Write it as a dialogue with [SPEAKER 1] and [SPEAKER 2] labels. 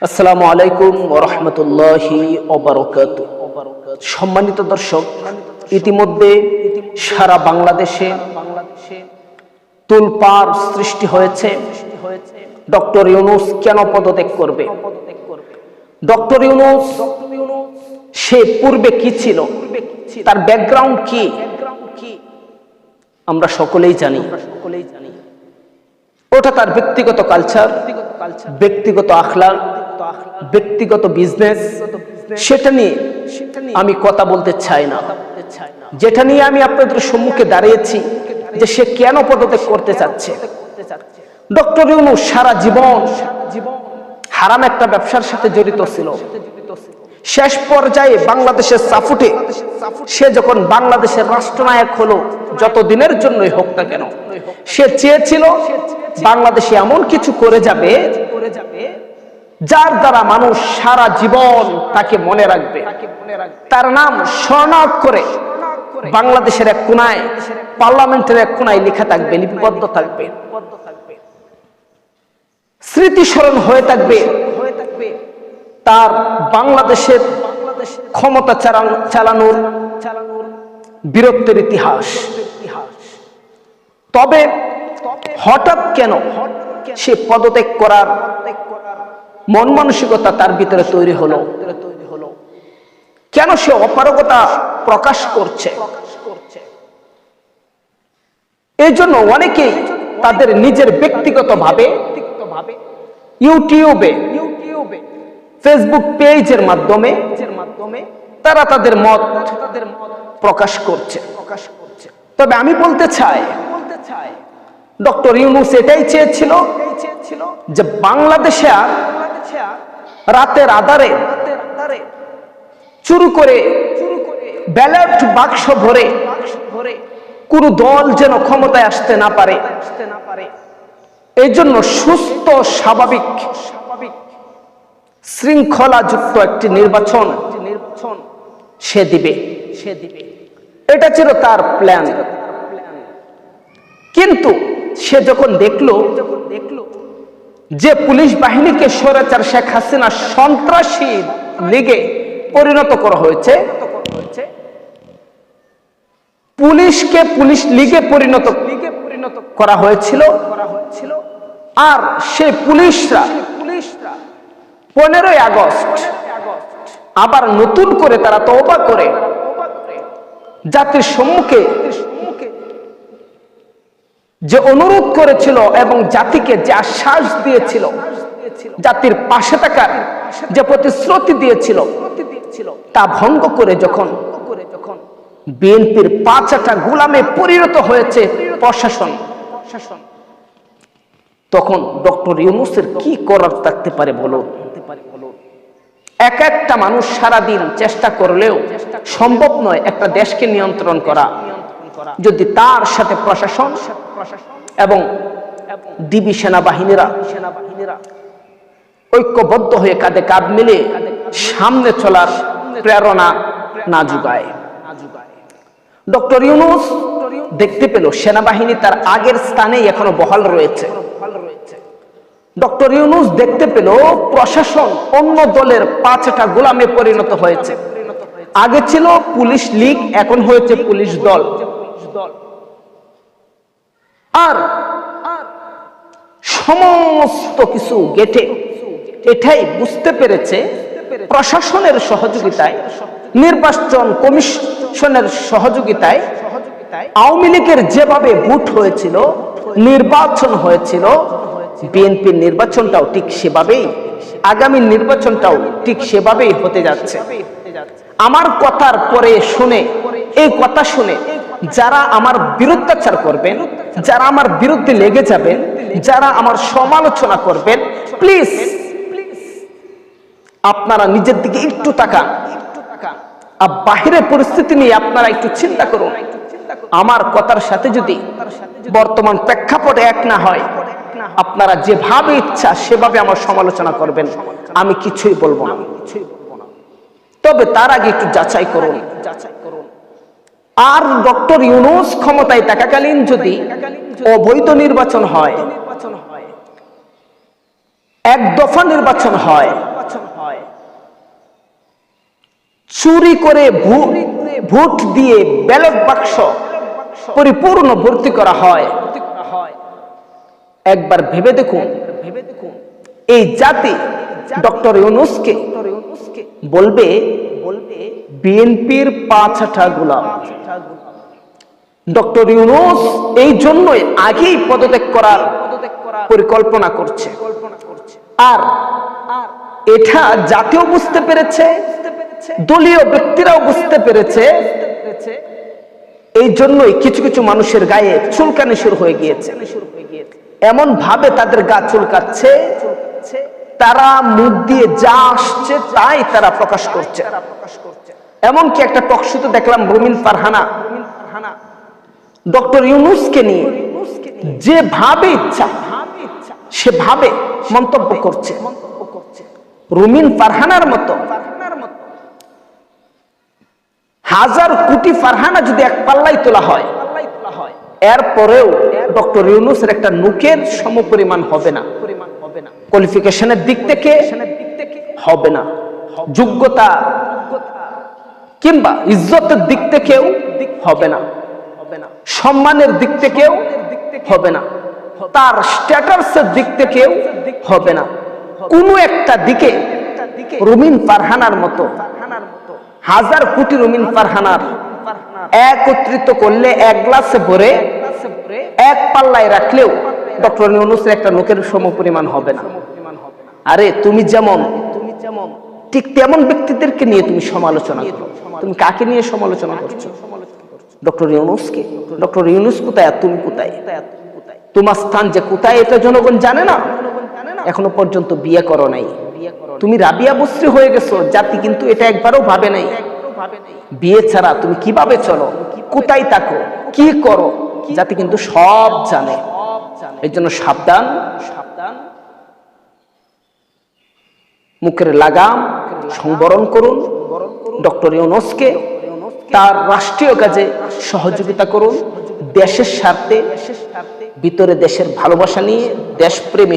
[SPEAKER 1] আসসালামু আলাইকুম ওয়া রাহমাতুল্লাহি ওয়া বারাকাতুহু। সম্মানিত দর্শক, ইতিমধ্যে সারা বাংলাদেশে তোলপাড় সৃষ্টি হয়েছে। ডক্টর ইউনূস কেন পদত্যাগ করবে? ডক্টর ইউনূস সে পূর্বে কি ছিল, তার ব্যাকগ্রাউন্ড কি, আমরা সকলেই জানি। ওটা তার ব্যক্তিগত কালচার, ব্যক্তিগত আখলাক, ব্যক্তিগত বিজনেস, সেটা নিয়ে আমি কথা বলতে চাই না। যেটা নিয়ে আমি আপনাদের সম্মুখে দাঁড়িয়েছি যে সে কেন পদত্যাগ করতে চাচ্ছে। ডক্টর ইউনূস সারা জীবন হারাম একটা ব্যবসার সাথে জড়িত ছিল। শেষ পর্যায়ে বাংলাদেশের সাফুটে সে যখন বাংলাদেশের রাষ্ট্রনায়ক হলো, যত দিনের জন্যই হোক না কেন, সে চেয়েছিল বাংলাদেশে এমন কিছু করে যাবে যার দ্বারা মানুষ সারা জীবন তাকে মনে রাখবে, তার নাম স্বর্ণাক্ষরে বাংলাদেশের এক কোনায়, পার্লামেন্টের এক কোনায় লেখা থাকবে, লিপিবদ্ধ থাকবে, স্মৃতিস্মরণ হয়ে থাকবে তার বাংলাদেশের ক্ষমতা চালানোর বীরত্বের ইতিহাস। তবে হঠাৎ কেন সে পদত্যাগ করার মন মানসিকতা তার ভিতরে তৈরি হলো? কেন সে অপারগতা প্রকাশ করছে? এই জন্য অনেকেই তাদের নিজের ব্যক্তিগতভাবে ইউটিউবে, ফেসবুক পেজের মাধ্যমে তারা তাদের মত প্রকাশ করছে। তবে আমি বলতে চাই, ডক্টর ইউনূস এটাই চেয়েছিল যে বাংলাদেশে রাতের আধারে চুরি করে ব্যালট বাক্স ভরে কোন দল যেন ক্ষমতায় আসতে না পারে, এই জন্য সুস্থ স্বাভাবিক শৃঙ্খলাযুক্ত একটি নির্বাচন সে দিবে। এটা ছিল তার প্ল্যান। কিন্তু সে যখন দেখলো যে পুলিশ বাহিনীকে স্বৈরাচার শেখ হাসিনা সন্ত্রাসী লীগে পরিণত করা হয়েছে, পুলিশকে পুলিশ লীগে পরিণত করা হয়েছিল, আর সেই পুলিশরা 15ই আগস্ট আবার নতুন করে তারা তওবা করে জাতির সম্মুখে যে অনুরোধ করেছিল এবং জাতিকে যে আশ্বাস দিয়েছিল, জাতির পাশে থাকার যে প্রতিশ্রুতি দিয়েছিল, তা ভঙ্গ করে যখন বিএনপির পাঁচটা গোলামে পরিণত হয়েছে প্রশাসন, তখন ডক্টর ইউনূসের কি করার থাকতে পারে বলো? এক একটা মানুষ সারাদিন চেষ্টা করলেও সম্ভব নয় একটা দেশকে নিয়ন্ত্রণ করা, যদি তার সাথে প্রশাসন এবং ডিবি সেনাবাহিনীরা ঐক্যবদ্ধ হয়ে কাঁধে কাঁধ মিলে সামনে চলার প্রেরণা না যোগায়। ডক্টর ইউনূস দেখতে পেল সেনাবাহিনী তার আগের স্থানেই এখনো বহাল রয়েছে। ডক্টর ইউনূস দেখতে পেল প্রশাসন অন্য দলের 5টা গোলামে পরিণত হয়েছে। আগে ছিল পুলিশ লীগ, এখন হয়েছে পুলিশ দল। আর সমস্ত কিছু গেটে এটাই বুঝতে পেরেছে প্রশাসনের সহযোগিতায়, নির্বাচন কমিশনের সহযোগিতায় আওয়ামী লীগের যেভাবে ভোট হয়েছিল, নির্বাচন হয়েছিল, বিএনপির নির্বাচনটাও ঠিক সেভাবেই, আগামী নির্বাচনটাও ঠিক সেভাবেই হতে যাচ্ছে। আমার কথার পরে শুনে, এই কথা শুনে যারা আমার বিরুদ্ধাচার করবেন, যারা আমার বিরুদ্ধে লেগে যাবেন, যারা আমার সমালোচনা করবেন, প্লিজ আপনারা নিজের দিকে একটু তাকান, আর বাহিরের পরিস্থিতি নিয়ে আপনারা একটু চিন্তা করুন। আমার কথার সাথে যদি বর্তমান প্রেক্ষাপটে এক না হয়, আপনারা যেভাবে ইচ্ছা সেভাবে আমার সমালোচনা করবেন, আমি কিছুই বলবো না। তবে তার আগে একটু যাচাই করুন। আর ডক্টর ইউনূস ক্ষমতায় থাকাকালীন যদি অবৈধ নির্বাচন হয়, এক দফা নির্বাচন হয়, চুরি করে ভোট দিয়ে ব্যালট বাক্স পরিপূর্ণ ভর্তি করা হয়। একবার ভেবে দেখুন, এই জাতি ডক্টর ইউনূসকে বলবে বিএনপির ৫ গোলাম। ডক্টর ইউনূস এই জন্যই আগেই পদত্যাগ করার পরিকল্পনা করছে। আর এটা জাতীয় বুঝতে পেরেছে, দলীয় ব্যক্তিরাও বুঝতে পেরেছে। এই জন্যই কিছু কিছু মানুষের গায়ে চুলকানি শুরু হয়ে গিয়েছে। এমন ভাবে তাদের গা চুলকাচ্ছে, তারা মুখ দিয়ে যা আসছে তাই তারা প্রকাশ করছে। এমনকি একটা টকশোতে দেখলাম রুমিন ফারহানা ডক্টর ইউনূসকে নিয়ে যেভাবে ইচ্ছা সেভাবে মন্তব্য করছে। রুমিন ফারহানার মতো হাজার কোটি ফারহানা যদি এক পাল্লাই তোলা হয়, এরপরেও ডক্টর ইউনূসের একটা নুকের সমপরিমাণ হবে না। কোয়ালিফিকেশনের দিক থেকে হবে না, যোগ্যতা কিংবা ইজ্জতের দিক থেকেও হবে না, সম্মানের দিক থেকেও হবে না, তার স্ট্যাটাসের দিক থেকেও হবে না। কোনো একটা দিকে রুমিন ফারহানার মতো হাজার কোটি রুমিন ফারহানার একত্রিত করলে এক গ্লাসে ভরে এক পাল্লায় রাখলেও ডক্টর ইউনূসের একটা লোকের সমপরিমাণ হবে না। আরে তুমি যেমন ঠিক তেমন ব্যক্তিদেরকে নিয়ে তুমি সমালোচনা করো। তুমি কাকে নিয়ে সমালোচনা করছো? ডক্টর ইউনূসকে। ডক্টর ইউনূস কোথায় আর তুমি কোথায়? তোমার স্থান যে কোথায় এটা জনগণ জানে না। এখনো পর্যন্ত বিয়ে করো নাই, তুমি রাবিয়া বস্রী হয়ে গেছো। জাতি কিন্তু এটা একবারও ভাবে নাই। বিয়ে ছাড়া তুমি কিভাবে চলো, কোথায় থাকো, কি করো, জাতি কিন্তু সব জানে। এই জন্য সাবধান, মুখের লাগাম সংবরণ করুন। ডক্টর ইউনূসকে তার রাষ্ট্রীয় কাজে সহযোগিতা করুন। দেশের স্বার্থে, ভিতরে দেশের ভালোবাসা নিয়ে, দেশপ্রেমী